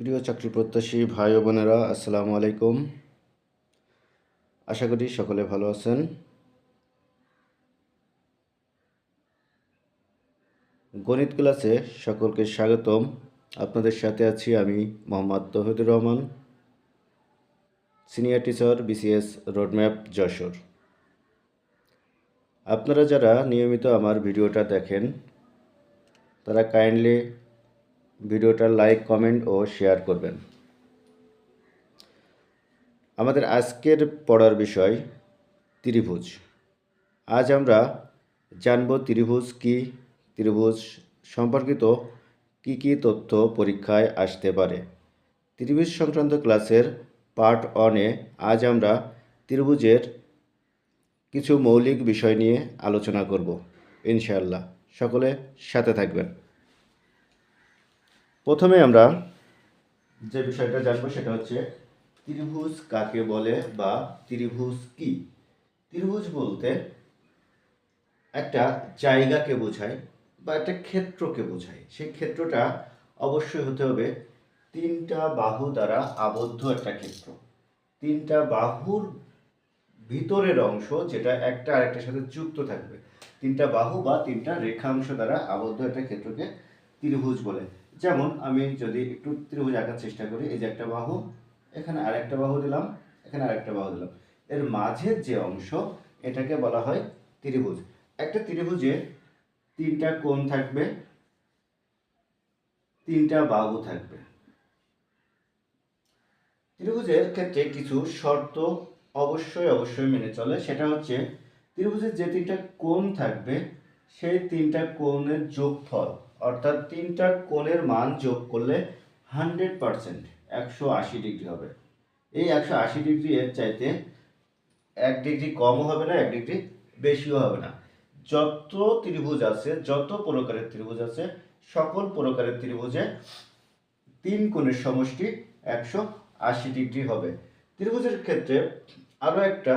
প্রিয় চাকরি প্রত্যাশী ভাই ও বোনেরা, আসসালামু আলাইকুম। আশা করি সকলে ভালো আছেন। গণিত ক্লাসে সকলকে স্বাগতম। আপনাদের সাথে আছি আমি Mohammad Touhidur Rahman, senior teacher, BCS roadmap, Jessore. আপনারা যারা নিয়মিত আমার ভিডিওটা দেখেন তারা কাইন্ডলি ভিডিওটা লাইক, কমেন্ট ও শেয়ার করবেন। আমাদের আজকের পড়ার বিষয় ত্রিভুজ। আজ আমরা জানব ত্রিভুজ কি, ত্রিভুজ সম্পর্কিত কি কি তথ্য পরীক্ষায় আসতে পারে। ত্রিভুজ সংক্রান্ত ক্লাসের পার্ট 1-এ আজ আমরা ত্রিভুজের কিছু মৌলিক বিষয় নিয়ে আলোচনা করব ইনশাআল্লাহ। সকলে সাথে থাকবেন। প্রথমে আমরা যে বিষয়টা জানব সেটা হচ্ছে ত্রিভুজ কাকে বলে বা ত্রিভুজ কি। ত্রিভুজ বলতে একটা জায়গাকে বোঝায় বা একটা ক্ষেত্রকে বোঝায়। সেই ক্ষেত্রটা অবশ্যই হতে হবে তিনটা বাহু দ্বারা আবদ্ধ একটা ক্ষেত্র। তিনটা বাহুর ভিতরের অংশ যেটা একটা আরেকটার সাথে যুক্ত থাকবে। তিনটা বাহু বা তিনটা রেখাংশ দ্বারা আবদ্ধ একটা ক্ষেত্রকে ত্রিভুজ বলে। যেমন আমি যদি একটু ত্রিভুজ আঁকার চেষ্টা করি, এই যে একটা বাহু, এখানে আরেকটা বাহু দিলাম, এখানে আরেকটা বাহু দিলাম, এর মাঝের যে অংশ এটাকে বলা হয় ত্রিভুজ। একটা ত্রিভুজে তিনটা কোণ থাকবে, তিনটা বাহু থাকবে। ত্রিভুজের ক্ষেত্রে কিছু শর্ত অবশ্যই মেনে চলে। সেটা হচ্ছে ত্রিভুজের যে তিনটা কোণ থাকবে সেই তিনটা কোণের যোগফল, অর্থাৎ তিনটা কোণের মান যোগ করলে 100% 180 ডিগ্রি হবে। এই 180 ডিগ্রি এর চাইতে 1 ডিগ্রি কমও হবে না, 1 ডিগ্রি বেশিও হবে না। যত ত্রিভুজ আছে, যত প্রকারের ত্রিভুজ আছে, সকল প্রকারের ত্রিভুজে তিন কোণের সমষ্টি 180 ডিগ্রি হবে। ত্রিভুজের ক্ষেত্রে আরও একটা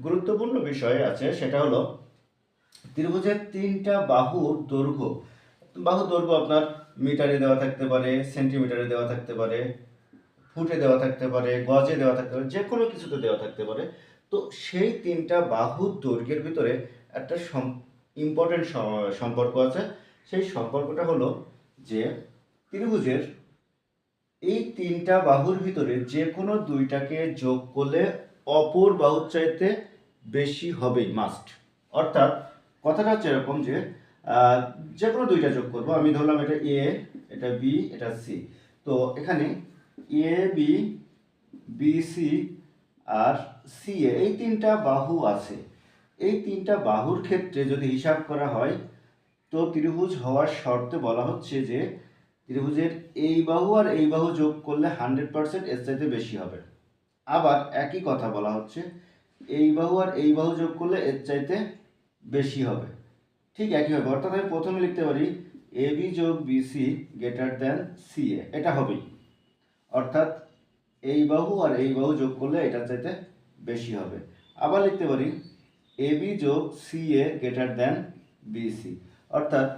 গুরুত্বপূর্ণ বিষয় আছে, সেটা হলো ত্রিভুজের তিনটা বাহুর দৈর্ঘ্য। বাহুর দৈর্ঘ্য আপনার মিটারে দেওয়া থাকতে পারে, সেন্টিমিটারে দেওয়া থাকতে পারে, ফুটে দেওয়া থাকতে পারে, গজে দেওয়া থাকতে পারে, যে কোনো কিছুতে দেওয়া থাকতে পারে। তো সেই তিনটা বাহুর দৈর্ঘ্যের ভিতরে একটা ইম্পর্টেন্ট সম্পর্ক আছে। সেই সম্পর্কটা হলো যে ত্রিভুজের এই তিনটা বাহুর ভিতরে যে কোনো দুইটাকে যোগ করলে অপর বাহুর চাইতে বেশি হবেই, মাস্ট। অর্থাৎ কথাটা হচ্ছে এরকম যে যে কোনো দুইটা যোগ করব। আমি ধরলাম এটা এ, এটা বি, এটা সি। তো এখানে A B, B C R C এ, এই তিনটা বাহু আছে। এই তিনটা বাহুর ক্ষেত্রে যদি হিসাব করা হয় তো ত্রিভুজ হওয়ার শর্তে বলা হচ্ছে যে ত্রিভুজের এই বাহু আর এই বাহু যোগ করলে 100% এর চাইতে বেশি হবে। আবার একই কথা বলা হচ্ছে এই বাহু আর এই বাহু যোগ করলে এর চাইতে বেশি হবে, ঠিক একই হবে। অর্থাৎ আমি প্রথমে লিখতে পারি এ বি যোগ বিসি গ্রেটার দ্যান সি এ, এটা হবেই। অর্থাৎ এই বাহু আর এই বাহু যোগ করলে এটার চাইতে বেশি হবে। আবার লিখতে পারি এ বি যোগ সি এ গ্রেটার দ্যান বিসি, অর্থাৎ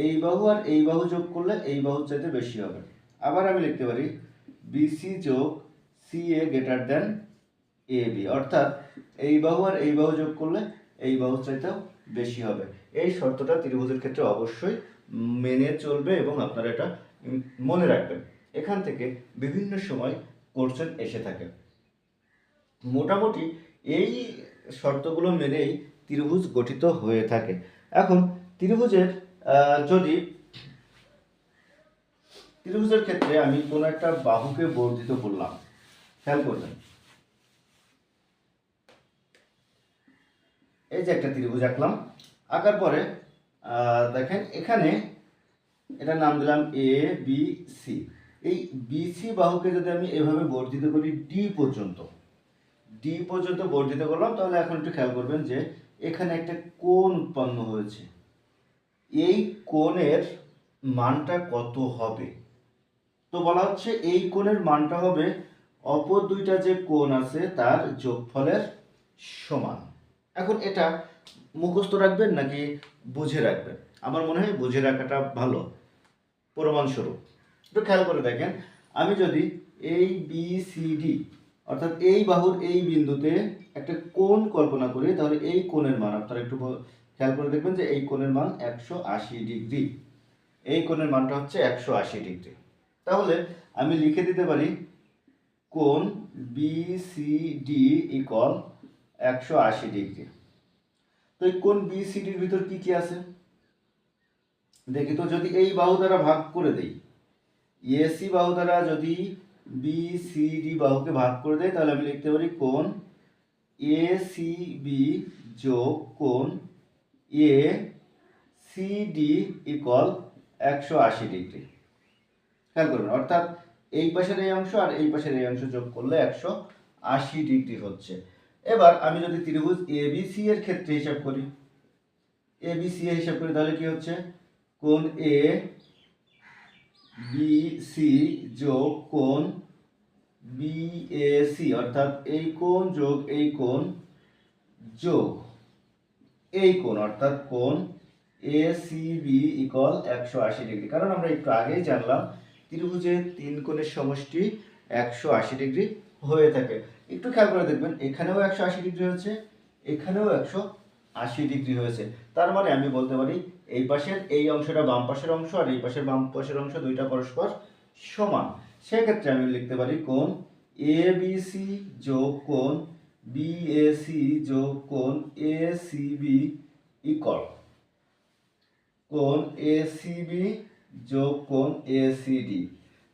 এই বাহু আর এই বাহু যোগ করলে এই বাহুর চাইতে বেশি হবে। আবার আমি লিখতে পারি বিসি যোগ C A greater than A B, অর্থাৎ এই বাহু আর এই বাহু যোগ করলে এই বাহুর চাইতেও বেশি হবে। এই শর্তটা ত্রিভুজের ক্ষেত্রে অবশ্যই মেনে চলবে এবং আপনারা এটা মনে রাখবেন। এখান থেকে বিভিন্ন সময় কোশ্চেন এসে থাকে। মোটামুটি এই শর্তগুলো মেনেই ত্রিভুজ গঠিত হয়ে থাকে। এখন ত্রিভুজের যদি ত্রিভুজের ক্ষেত্রে আমি কোনো একটা বাহুকে বর্ধিত করলাম, খেয়াল করবেন, এই যে একটা ত্রিভুজ আঁকলাম, আঁকার পরে দেখেন এখানে এটার নাম দিলাম এ বি সি। এই বিসি বাহুকে যদি আমি এভাবে বর্ধিত করি ডি পর্যন্ত, ডি পর্যন্ত বর্ধিত করলাম, তাহলে এখন একটু খেয়াল করবেন যে এখানে একটা কোণ উৎপন্ন হয়েছে। এই কোণের মানটা কত হবে? তো বলা হচ্ছে এই কোণের মানটা হবে অপর দুইটা যে কোণ আছে তার যোগফলের সমান। এখন এটা মুখস্থ রাখবেন নাকি বুঝে রাখবেন? আমার মনে হয় বুঝে রাখাটা ভালো। প্রমাণস্বরূপ একটু খেয়াল করে দেখেন, আমি যদি এই বি সি ডি অর্থাৎ এই বাহুর এই বিন্দুতে একটা কোণ কল্পনা করি, তাহলে এই কোণের মান আপনারা একটু খেয়াল করে দেখবেন যে এই কোণের মান 180 ডিগ্রি। এই কোণের মানটা হচ্ছে 180 ডিগ্রি। তাহলে আমি লিখে দিতে পারি কোণ B C D equal 180 degree. তো এই কোণ বি সি ডির ভিতর কি কি আছে দেখি তো। যদি এই বাহু দ্বারা ভাগ করে দেই, এসি বাহু দ্বারা যদি বি সি ডি বাহুকে ভাগ করে দেয়, তাহলে আমি লিখতে পারি কোণ এ সি বি যোগ কোণ A C D equal 180 degree. খেয়াল করবেন, অর্থাৎ এই পাশের এই অংশ আর এই পাশের এই অংশ যোগ করলে 180 ডিগ্রি হচ্ছে। এবার আমি যদি ত্রিভুজ এবিসি এর ক্ষেত্রে হিসাব করি, এবিসি এর হিসাব করি, তাহলে কি হচ্ছে কোণ এ বি সি যোগ কোণ বি এ সি, অর্থাৎ এই কোণ যোগ এই কোণ যোগ এই কোণ, অর্থাৎ কোণ A C B equal 180 degree. কারণ আমরা একটু আগেই জানলাম ত্রিভুজের তিন কোণের সমষ্টি 180 ডিগ্রি হয়ে থাকে। একটু খেয়াল করে দেখবেন, এখানেও 180 ডিগ্রি হয়েছে, এখানেও 180 ডিগ্রি হয়েছে। তার মানে আমি বলতে পারি এই পাশের এই অংশটা বাম পাশের অংশ আর এই পাশের বাম পাশের অংশ দুইটা পরস্পর সমান। সেক্ষেত্রে আমি লিখতে পারি কোণ এ বি সি যোগ কোণ বি এ সি যোগ কোণ এ সি বি ইকুয়াল কোণ এ সি বি যোগ কোণ এ সি ডি।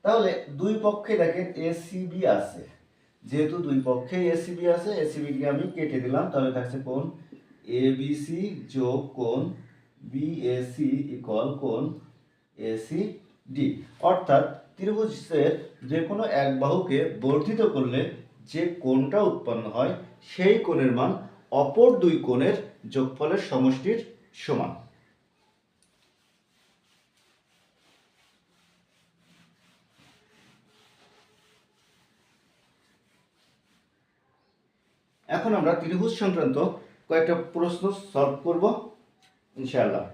তাহলে দুই পক্ষে দেখেন এ সি বি আছে, যেহেতু দুই পক্ষে এ সি বি আছে, এ সি বিকে আমি কেটে দিলাম, তাহলে থাকছে কোণ এ বি সি যোগ কোণ বি এ সি ইকুয়াল কোণ এ সি ডি। অর্থাৎ ত্রিভুজের যে কোনো এক বাহুকে বর্ধিত করলে যে কোণটা উৎপন্ন হয় সেই কোণের মান অপর দুই কোণের যোগফলের সমষ্টির সমান। এখন আমরা ত্রিভুজ সংক্রান্ত কয়েকটা প্রশ্ন সলভ করব ইনশাআল্লাহ।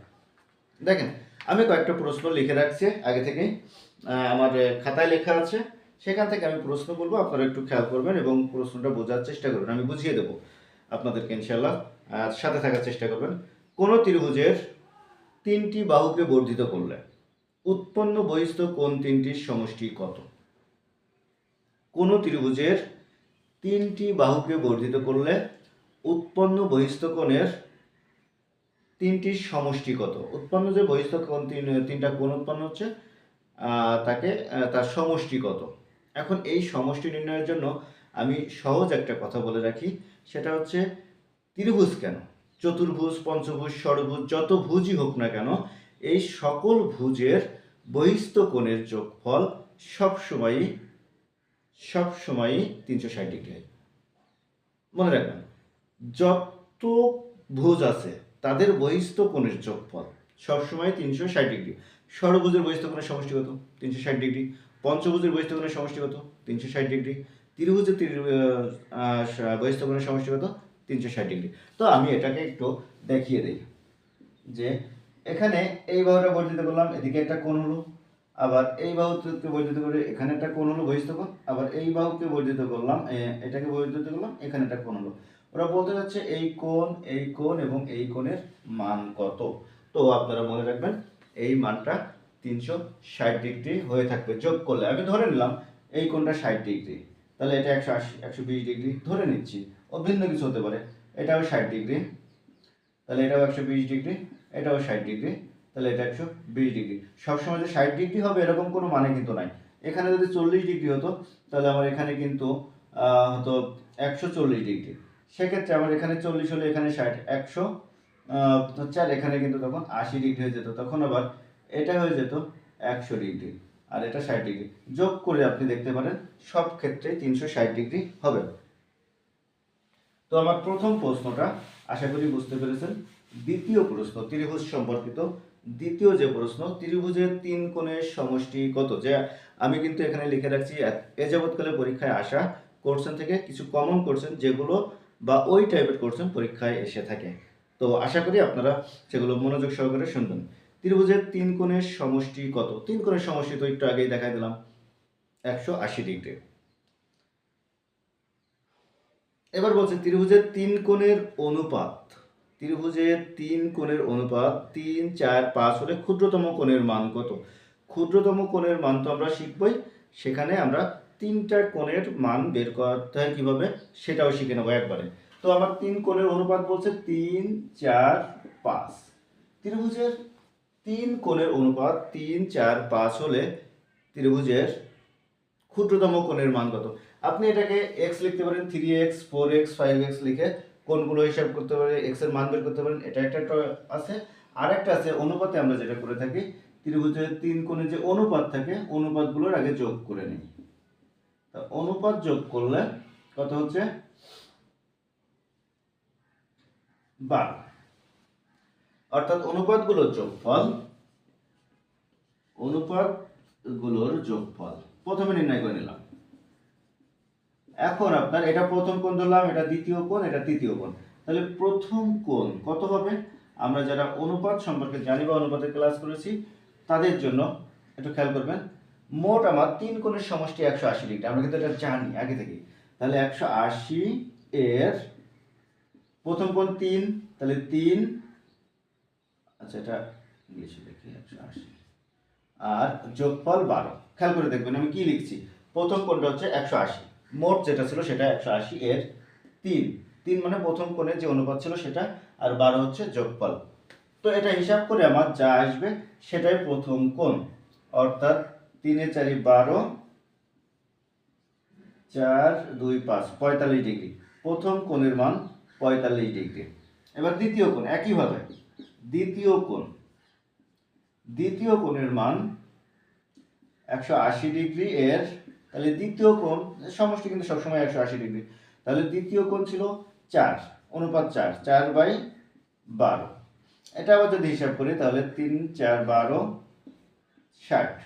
দেখেন, আমি কয়েকটা প্রশ্ন লিখে রাখছি আগে থেকেই, আমার খাতায় লেখা আছে, সেখান থেকে আমি প্রশ্ন বলবো, আপনারা একটু খেয়াল করবেন এবং প্রশ্নটা বোঝার চেষ্টা করবেন। আমি বুঝিয়ে দেবো আপনাদেরকে ইনশাআল্লাহ, সাথে থাকার চেষ্টা করবেন। কোন ত্রিভুজের তিনটি বাহুকে বর্ধিত করলে উৎপন্ন বহিস্থ কোণ তিনটির সমষ্টি কত? কোন ত্রিভুজের তিনটি বাহুকে বর্ধিত করলে উৎপন্ন বহিস্থ কোণের তিনটির সমষ্টি কত? উৎপন্ন যে বহিস্থ কোণ তিনটা কোণ উৎপন্ন হচ্ছে তার সমষ্টি কত? এখন এই সমষ্টি নির্ণয়ের জন্য আমি সহজ একটা কথা বলে রাখি, সেটা হচ্ছে ত্রিভুজ কেন, চতুর্ভুজ, পঞ্চভুজ, ষড়ভুজ, যত ভুজই হোক না কেন, এই সকল ভুজের বহিস্থ কোণের যোগফল সবসময়ই 360 ডিগ্রি হয়। মনে রাখবেন, যত ভুজ আছে তাদের বহিস্থ কোণের যোগফল সবসময় 360 ডিগ্রি। ষড়ভুজের বহিস্থ কোণের সমষ্টি কত? 360 ডিগ্রি। পঞ্চভুজের বহিস্থ কোণের সমষ্টি কত? 360 ডিগ্রি। ত্রিভুজের বহিস্থ কোণের সমষ্টি কত? 360 ডিগ্রি। তো আমি এটাকে একটু দেখিয়ে দিই যে এখানে এই বাহুটা বর্ধিত করলাম, এদিকে একটা কোণ হলো, আবার এই বাহুকে বর্ধিত করে এখানে একটা কোণ হলো বহিস্থ কোণ, আবার এই বাহুকে বর্ধিত করলাম, এটাকে বর্ধিত করলাম, এখানে একটা কোণ হলো। ওরা বলতে যাচ্ছে এই কোণ এবং এই কোণের মান কত। তো আপনারা মনে রাখবেন এই মানটা 360 ডিগ্রি হয়ে থাকবে যোগ করলে। আমি ধরে নিলাম এই কোণটা 60 ডিগ্রি, তাহলে এটা 180 120 ডিগ্রি ধরে নিচ্ছি, ও ভিন্ন কিছু হতে পারে। এটাও 60 ডিগ্রি, তাহলে এটাও 120 ডিগ্রি, এটাও 60 ডিগ্রি, তাহলে এটা 120 ডিগ্রি। সবসময় যে 60 ডিগ্রি হবে এরকম কোনো মানে কিন্তু নাই। এখানে যদি 40 ডিগ্রি হতো তাহলে আমার এখানে কিন্তু হতো 140 ডিগ্রি। সেক্ষেত্রে আমার এখানে 40 হলে এখানে 60, 100 হচ্ছে, আর এখানে কিন্তু তখন 80 ডিগ্রি হয়ে যেত, তখন আবার এটা হয়ে যেত 100 ডিগ্রি, আর এটা 60 ডিগ্রি। যোগ করে আপনি দেখতে পারেন সব ক্ষেত্রে 360 ডিগ্রি হবে। তো আমার প্রথম প্রশ্নটা আশা করি বুঝতে পেরেছেন। দ্বিতীয় প্রশ্ন ত্রিভুজ সম্পর্কিত, দ্বিতীয় যে প্রশ্ন, ত্রিভুজের তিন কোণের সমষ্টি কত? যে আমি কিন্তু এখানে লিখে রাখছি এ যাবৎকালে পরীক্ষায় আসা কোশ্চেন থেকে কিছু কমন কোশ্চেন যেগুলো বা ওই টাইপের কোশ্চেন পরীক্ষায় এসে থাকে। তো আশা করি আপনারা সেগুলো মনোযোগ সহকারে শুনবেন। ত্রিভুজের তিন কোণের সমষ্টি কত? তিন কোণের সমষ্টি তো একটু আগেই দেখাই দিলাম, 180 ডিগ্রি। এবার বলছে ত্রিভুজের তিন কোণের অনুপাত, ত্রিভুজের তিন কোণের অনুপাত 3, 4, 5 হলে ক্ষুদ্রতম কোণের মান কত? ক্ষুদ্রতম কোণের মান তো আমরা শিখবই, সেখানে আমরা তিনটা কোণের মান বের করতে হয় কীভাবে সেটাও শিখে নেবো একবারে। তো আমার তিন কোণের অনুপাত বলছে 3, 4, 5। ত্রিভুজের তিন কোণের অনুপাত 3, 4, 5 হলে ত্রিভুজের ক্ষুদ্রতম কোণের মান কত? আপনি এটাকে x লিখতে পারেন, 3x, 4x, 5x লিখে কোণগুলো হিসাব করতে পারেন, x এর মান বের করতে পারেন, এটা একটা আছে। আর একটা আছে অনুপাতে আমরা যেটা করে থাকি, ত্রিভুজের তিন কোণে যে অনুপাত থাকে অনুপাতগুলোর আগে যোগ করে নিই। তা অনুপাত যোগ করলে কত হচ্ছে? 12। অর্থাৎ অনুপাতগুলোর যোগফল প্রথমে নির্ণয় করে নিলাম। এখন আপনার এটা প্রথম কোণ ধরলাম, এটা দ্বিতীয় কোণ, এটা তৃতীয় কোণ। তাহলে প্রথম কোণ কত হবে? আমরা যারা অনুপাত সম্পর্কে জানি বা অনুপাতের ক্লাস করেছি তাদের জন্য একটু খেয়াল করবেন। মোট আমার তিন কোণের সমষ্টি 180 ডিগ্রি, আমরা কিন্তু এটা জানি আগে থেকে। তাহলে 180 এর প্রথম কোণ 3, তাহলে 3, আচ্ছা এটা ইংলিশে লিখি 180, আর যোগফল 12। খেয়াল করে দেখবেন আমি কি লিখছি। প্রথম কোণটা হচ্ছে 180, মোট যেটা ছিল সেটা 180 এর 3 মানে প্রথম কোণের যে অনুপাত ছিল সেটা, আর 12 হচ্ছে যোগফল। তো এটা হিসাব করে আমার যা আসবে সেটাই প্রথম কোণ, অর্থাৎ 3 এ 4 12, 4, 2, 5 45 ডিগ্রি। প্রথম কোণের মান 45 ডিগ্রি। এবার দ্বিতীয় কোণ একইভাবে, দ্বিতীয় কোণের মান 180 ডিগ্রি এর, তাহলে দ্বিতীয় কোণ সমষ্টি কিন্তু সবসময় 180 ডিগ্রি। তাহলে দ্বিতীয় কোণ ছিল 4, অনুপাত 4/12। এটা আবার যদি হিসাব করি তাহলে 3, 4, 12, 60,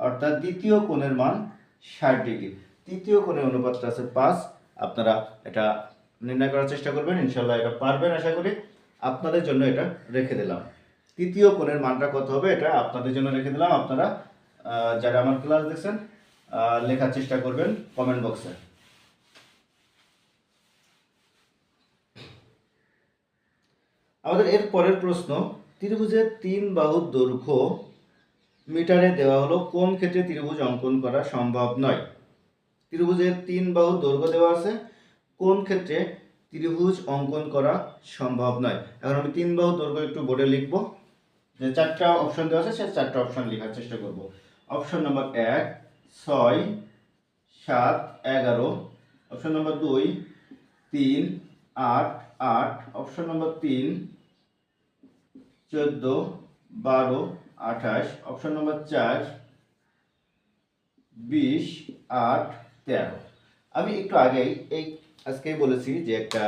অর্থাৎ দ্বিতীয় কোণের মান 60 ডিগ্রি। তৃতীয় কোণের অনুপাতটা আছে 5। আপনারা এটা নির্ণয় করার চেষ্টা করবেন, ইনশাল্লাহ এটা পারবেন আশা করি। আপনাদের জন্য এটা রেখে দিলাম, তৃতীয় কোণের মানটা কত হবে এটা আপনাদের জন্য রেখে দিলাম। আপনারা যারা আমার ক্লাস দেখছেন লেখার চেষ্টা করবেন কমেন্ট বক্সে। আমাদের এর পরের প্রশ্ন, ত্রিভুজের 3 বাহুর দৈর্ঘ্য মিটারে দেওয়া হলো, কোন ক্ষেত্রে ত্রিভুজ অঙ্কন করা সম্ভব নয়? ত্রিভুজের 3 বাহুর দৈর্ঘ্য দেওয়া আছে, কোন ক্ষেত্রে ত্রিভুজ অঙ্কন করা সম্ভব নয়? এখন আমি 3 বাহুর দৈর্ঘ্য একটু বোর্ডে লিখবো, যে 4টা অপশন দেওয়া আছে সেই 4টা অপশন লেখার চেষ্টা করব। Option number 1 6, 7, 11, option number 2 3, 8, 8, option number 3 14, 12, 28, option number 4 20, 8, 13। আমি একটু আগেই আজকেই বলেছি যে একটা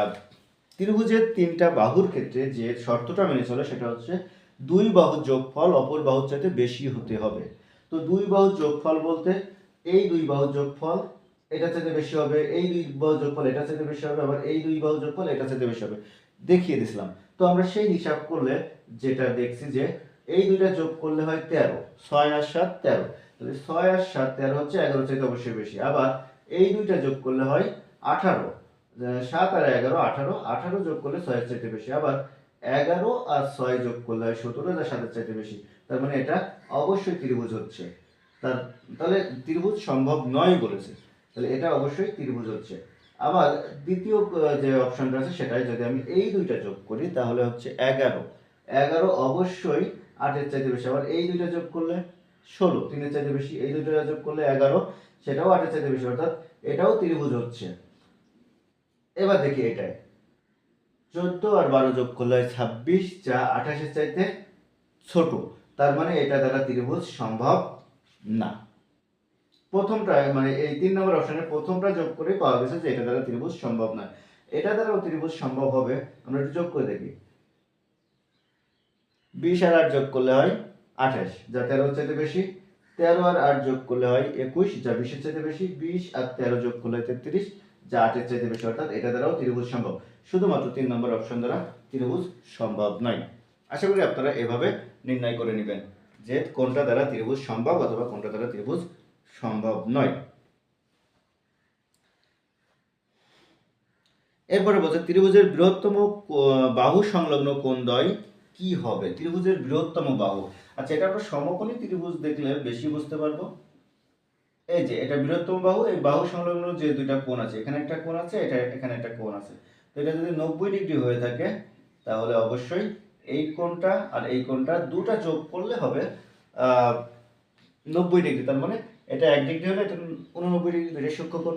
ত্রিভুজের 3টা বাহুর ক্ষেত্রে যে শর্তটা মেনে চলে সেটা হচ্ছে 2 বাহুর যোগফল অপর বাহুর চাইতে বেশি হতে হবে। তো 2 বাহুর যোগফল বলতে এই 2 বাহুর যোগফল এটা চাইতে বেশি হবে, এই 2 বাহুর যোগফল এটা চাইতে বেশি হবে, আবার এই 2 বাহুর যোগফল এটা চাইতে বেশি হবে, দেখিয়ে দিছিলাম। তো আমরা সেই হিসাব করলে যেটা দেখছি যে এই দুইটা যোগ করলে হয় 13, 6 আর 7 13। তাহলে 6 আর 7 13 হচ্ছে 11 চাইতে অবশ্যই বেশি। আবার এই দুইটা যোগ করলে হয় 18, 7 আর 11 18, 18 যোগ করলে 6 এর চাইতে বেশি। আবার 11 আর 6 যোগ করলে হয় 17, যা 7 এর চাইতে বেশি। তার মানে এটা অবশ্যই ত্রিভুজ হচ্ছে। তাহলে ত্রিভুজ সম্ভব নয় বলেছে, তাহলে এটা অবশ্যই ত্রিভুজ হচ্ছে। আবার দ্বিতীয় যে অপশনটা আছে সেটাই যদি আমি এই দুইটা যোগ করি তাহলে হচ্ছে 11, 11 অবশ্যই 8 এর চাইতে বেশি। আবার এই দুইটা যোগ করলে 16, 3 এর চাইতে বেশি। এই দুইটা যোগ করলে 11, সেটাও 8 এর চাইতে বেশি, অর্থাৎ এটাও ত্রিভুজ হচ্ছে। এবার দেখি এটাই 14 আর 12 যোগ করলে 26, যা 28 এর চাইতে ছোট। তার মানে এটা দ্বারা ত্রিভুজ সম্ভব না। প্রথমটা মানে এই 3 নম্বর অপশনে প্রথমটা যোগ করে পাওয়া গেছে যে এটা দ্বারা ত্রিভুজ সম্ভব না। এটা দ্বারাও ত্রিভুজ সম্ভব হবে, আমরা একটু যোগ করে দেখি। 20 আর 8 যোগ করলে হয় 28, যা 13 এর চাইতে বেশি। 13 আর 8 যোগ করলে হয় 21, যা 20 এর চাইতে বেশি। 20 আর 13 যোগ করলে 33, যা 8 এর চাইতে বেশি। অর্থাৎ এটা দ্বারাও ত্রিভুজ সম্ভব, শুধুমাত্র 3 নম্বর অপশন দ্বারা ত্রিভুজ সম্ভব নয়। আশা করি আপনারা এভাবে নির্ণয় করে নেবেন যে কোনটা দ্বারা ত্রিভুজ সম্ভব অথবা কোনটা দ্বারা ত্রিভুজ সম্ভব নয়। এরপরে বলছে ত্রিভুজের বৃহত্তম বাহু সংলগ্ন কোণদ্বয় কি হবে? ত্রিভুজের বৃহত্তম বাহু। আচ্ছা, এটা আমরা সমকোণী ত্রিভুজ দেখলে বেশি বুঝতে পারবো। এই যে এটা বৃহত্তম বাহু, এই বাহু সংলগ্ন যে দুইটা কোণ আছে, এখানে একটা কোণ আছে, এটা এখানে একটা কোণ আছে। তো এটা যদি 90 ডিগ্রি হয়ে থাকে তাহলে অবশ্যই এই কোণটা আর এই কোণটা দুটা যোগ করলে হবে 90 ডিগ্রি। তার মানে এটা 1 ডিগ্রি হলে এটা 89 ডিগ্রি, এটা সূক্ষ্মকোণ।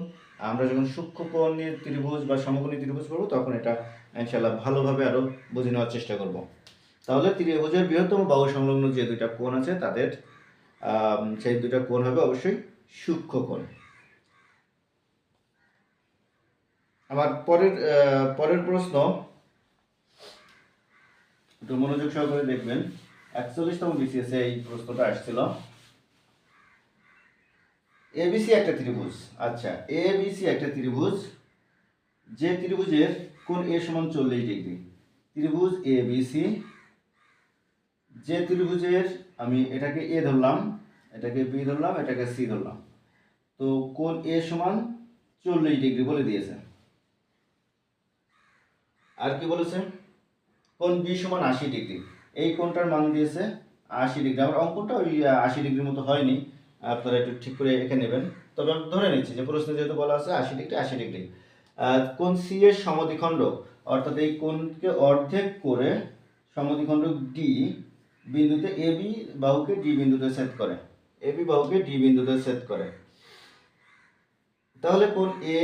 আমরা যখন সূক্ষ্মকোণ নিয়ে ত্রিভুজ বা সমকোণী ত্রিভুজ করবো তখন এটা ইনশাআল্লাহ ভালোভাবে আরো বুঝে নেওয়ার চেষ্টা করব। তাহলে ত্রিভুজের বৃহত্তম বাহু সংলগ্ন যে দুইটা কোণ আছে তাদের সেই দুইটা কোণ হবে অবশ্যই সূক্ষ্মকোণ। আমার পরের প্রশ্ন একটু মনোযোগ সহকারে দেখবেন। 41তম বিসিএস এই প্রশ্নটা আসছিল। এবিসি একটা ত্রিভুজ। আচ্ছা, এবিসি একটা ত্রিভুজ, যে ত্রিভুজের কোণ এ সমান 40 ডিগ্রি। ত্রিভুজ এবিসি, যে ত্রিভুজের আমি এটাকে এ ধরলাম, এটাকে বি ধরলাম, এটাকে সি ধরলাম। তো কোণ এ সমান 40 ডিগ্রি বলে দিয়েছে। আর কি বলেছে? কোণ বি সমান 80 ডিগ্রি। এই কোণটার মান দিয়েছে 80 ডিগ্রি। আমার অঙ্কটা ওই 80 ডিগ্রির মতো হয়নি, আপনারা একটু ঠিক করে এঁকে নেবেন। তবে আমি ধরে নিচ্ছি যে প্রশ্নে যেহেতু বলা আছে 80 ডিগ্রি, 80 ডিগ্রি। কোণ সি এর সমদ্বিখণ্ড, অর্থাৎ এই কোণকে অর্ধেক করে সমদ্বিখণ্ড ডি বিন্দুতে এ বি বাহুকে ডি বিন্দুতে ছেদ করে, এ বি বাহুকে ডি বিন্দুতে ছেদ করে। তাহলে কোণ এ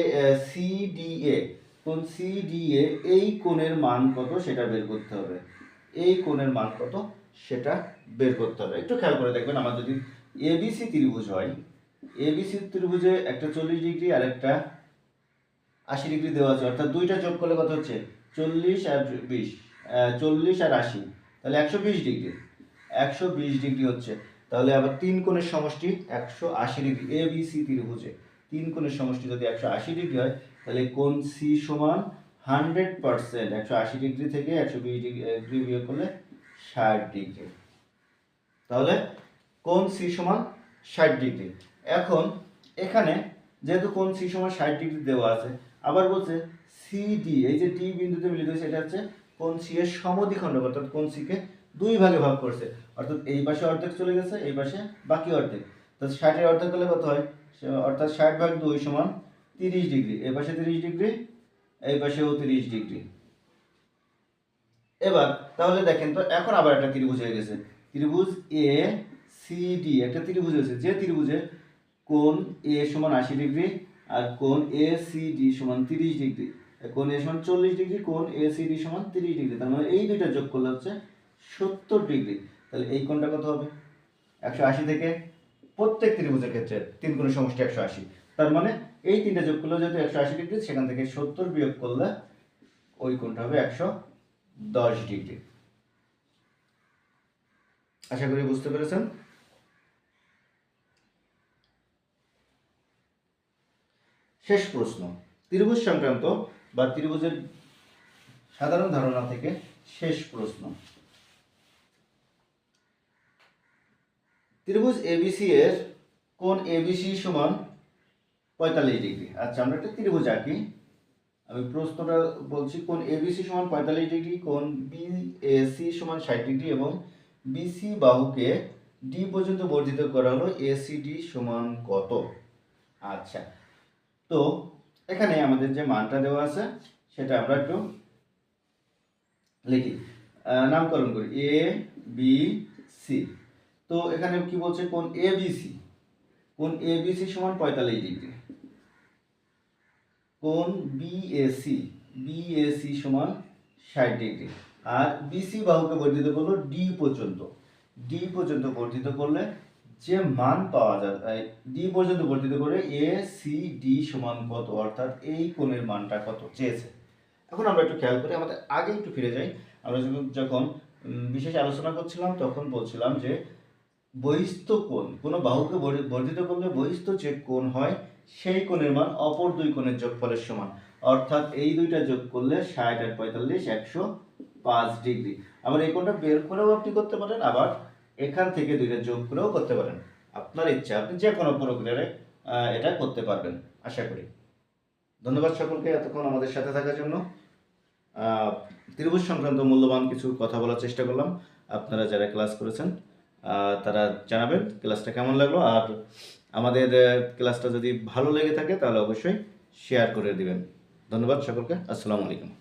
সি ডি এ, কোণ সি ডি এ এই কোণের মান কত সেটা বের করতে হবে। এই কোণের মান কত সেটা বের করতে হবে। একটু খেয়াল করে দেখবেন, আমার যদি এবিসি ত্রিভুজ হয়, এবিসি ত্রিভুজে একটা 40 ডিগ্রি আর একটা 80 ডিগ্রি দেওয়া আছে, অর্থাৎ দুইটা যোগ করলে কত হচ্ছে 40 আর 20, 40 আর 80, তাহলে 120 ডিগ্রি, 120 ডিগ্রি হচ্ছে। তাহলে আবার তিন কোণের সমষ্টি 180 ডিগ্রি। এবিসি ত্রিভুজে তিন কোণের সমষ্টি যদি 180 ডিগ্রি হয় তাহলে কোণ সি সমান 100%, 180 ডিগ্রি থেকে 120 ডিগ্রি বিয়োগ করলে 60 ডিগ্রি। তাহলে কোণ সি সমান 60 ডিগ্রি। এখন এখানে যেহেতু কোণ সি সমান 60 ডিগ্রি দেওয়া আছে, আবার বলছে সিডি, এই যে ডি বিন্দুতে মিলিত হয়েছে, এটা হচ্ছে কোণ সি এর সমদ্বিখণ্ডক, অর্থাৎ কোণ সি কে দুই ভাগে ভাগ করছে, অর্থাৎ এই পাশে অর্ধেক চলে গেছে, এই পাশে বাকি অর্ধেক। তো 60 এর অর্ধেক করলে কত হয়? অর্থাৎ 60 ভাগ 2 সমান 30 ডিগ্রি। এই পাশে 30 ডিগ্রি, এই পাশেও 30 ডিগ্রি। এবার তাহলে দেখেন তো, এখন আবার একটা ত্রিভুজ হয়ে গেছে। ত্রিভুজ এ সি ডি একটা ত্রিভুজ হয়েছে, যে ত্রিভুজে কোণ এ সমান 80 ডিগ্রি আর কোণ এ সি ডি সমান 30 ডিগ্রি। কোণ এ সমান 40 ডিগ্রি, কোণ এ সি ডি সমান 30 ডিগ্রি। তার মানে এই দুইটা যোগ করলে হচ্ছে 70 ডিগ্রি। তাহলে এই কোণটা কত হবে? 180 থেকে, প্রত্যেক ত্রিভুজের ক্ষেত্রে তিন কোণের সমষ্টি 180। তার মানে এই তিনটা যোগ করলে যেহেতু 180 ডিগ্রি, সেখান থেকে 70 বিয়োগ করলে ওই কোণটা হবে 110 ডিগ্রি। আশা করি বুঝতে পেরেছেন। শেষ প্রশ্ন, ত্রিভুজ সংক্রান্ত বা ত্রিভুজের সাধারণ ধারণা থেকে শেষ প্রশ্ন। ত্রিভুজ এবিসি এর কোণ এবিসি সমান 45 ডিগ্রি। আচ্ছা, আমরা একটা ত্রিভুজ আঁকি। আমি প্রশ্নটা বলছি, কোণ এবিসি সমান 45 ডিগ্রি, কোণ বিএসি সমান 60 ডিগ্রি এবং বিসি বাহুকে ডি পর্যন্ত বর্ধিত করা হলো, এসিডি সমান কত? আচ্ছা, তো এখানে আমাদের যে মানটা দেওয়া আছে সেটা আমরা একটু লিখি, নামকরণ করি এ বি সি। তো এখানে কি বলছে? কোণ এবিসি, কোণ এবিসি সমান 45 ডিগ্রি। কোণ বিএসি, বিএসি সমান 60 ডিগ্রি। আর বিসি বাহুকে বর্ধিত করলো ডি পর্যন্ত, ডি পর্যন্ত বর্ধিত করলে যে মান পাওয়া যায়, ডি পর্যন্ত বর্ধিত করে এ সি ডি সমান কত, অর্থাৎ এই কোণের মানটা কত চেয়েছে। এখন আমরা একটু খেয়াল করি, আমাদের আগে একটু ফিরে যাই। আমরা যখন বিশেষ আলোচনা করছিলাম তখন বলছিলাম যে বহিস্থ কোণ, কোনো বাহুকে বর্ধিত করলে বহিস্থ যে কোণ হয় সেই কোণের মান অপর দুই কোণের যোগফলের সমান, অর্থাৎ এই দুইটা যোগ করলে 60 আর 45 105 ডিগ্রি। আবার এই কোণটা বের করেও আপনি করতে পারেন, আবার এখান থেকে দুইটা যোগ করেও করতে পারেন, আপনার ইচ্ছা, আপনি যে কোনো প্রক্রিয়ায় এটা করতে পারবেন আশা করি। ধন্যবাদ সকলকে এতক্ষণ আমাদের সাথে থাকার জন্য। ত্রিভুজ সংক্রান্ত মূল্যবান কিছু কথা বলার চেষ্টা করলাম। আপনারা যারা ক্লাস করেছেন তারা জানাবেন ক্লাসটা কেমন লাগলো, আর আমাদের ক্লাসটা যদি ভালো লেগে থাকে তাহলে অবশ্যই শেয়ার করে দিবেন। ধন্যবাদ সকলকে, আসসালামু আলাইকুম।